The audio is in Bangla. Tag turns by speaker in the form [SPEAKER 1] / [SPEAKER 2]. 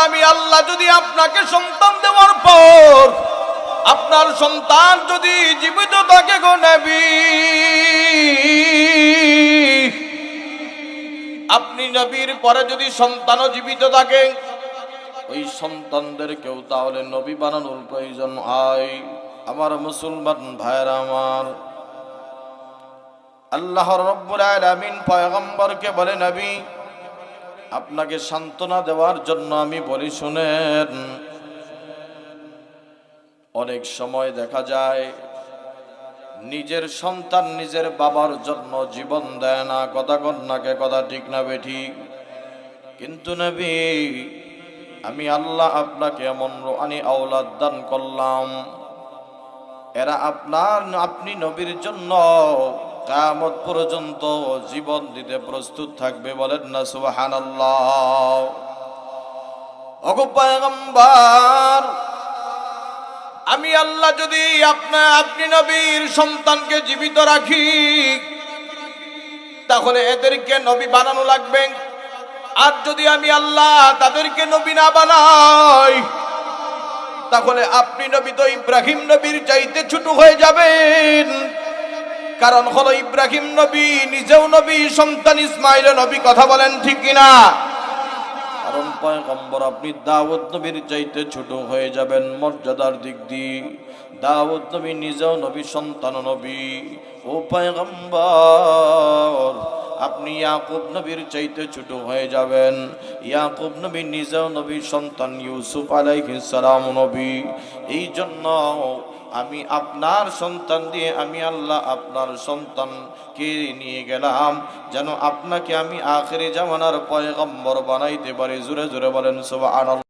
[SPEAKER 1] আমি আল্লাহ যদি আপনাকে সন্তান দেওয়ার পর আপনার সন্তান যদি জীবিত থাকে গো নবী, আপনি নবীর পরে যদি সন্তানও জীবিত থাকে, ওই সন্তানদেরকেও তাহলে নবী বানানোর প্রয়োজন হয়। আমার মুসলমান ভাইরা আমার, আল্লাহ রাব্বুল আলামিন পয়গম্বরকে বলে, নবী আপনাকে সান্ত্বনা দেওয়ার জন্য আমি বলি শুনেন। অনেক সময় দেখা যায় নিজের সন্তান নিজের বাবার জন্য জীবন দেয় না, কথা কন্যাকে কথা ঠিক না বেঠিক, কিন্তু নবী আমি আল্লাহ আপনাকে এমন রূহানি আওলাদ দান করলাম, এরা আপনি নবীর জন্য কিয়ামত পর্যন্ত জীবন দিতে প্রস্তুত থাকবে। বলেন না সুবহানাল্লাহ। ওগো পয়গম্বর, আমি আল্লাহ যদি আপনি নবীর সন্তানকে জীবিত রাখি, তাহলে এদেরকে নবী বানানো লাগবে। আর যদি আমি আল্লাহ তাদেরকে নবী না বানাই, তাহলে আপনি নবী তো ইব্রাহিম নবীর চাইতে ছোট হয়ে যাবেন। কারণ হলো ইব্রাহিম নবী নিজেও নবী, সন্তান ইসমাইল নবী, কথা বলেন ঠিক কিনা? কারণ পয়গম্বর আপনি দাউদ নবীর চাইতে ছোট হয়ে যাবেন মর্যাদার দিক দিয়ে। দাউদ নবী নিজেও নবী, সন্তান নবী। ও পয়গম্বর আপনি ইয়াকুব নবীর চাইতে ছোট হয়ে যাবেন। ইয়াকুব নবী নিজেও নবী, সন্তান ইউসুফ আলাইহিস সালাম নবী। এই জন্য আমি আপনার সন্তান দিয়ে আমি আল্লাহ আপনার সন্তানকে নিয়ে গেলাম, যেন আপনাকে আমি আখিরি জামানার পয়গম্বর বানাইতে পারি। জোরে জোরে বলেন সুবহানাল্লাহ।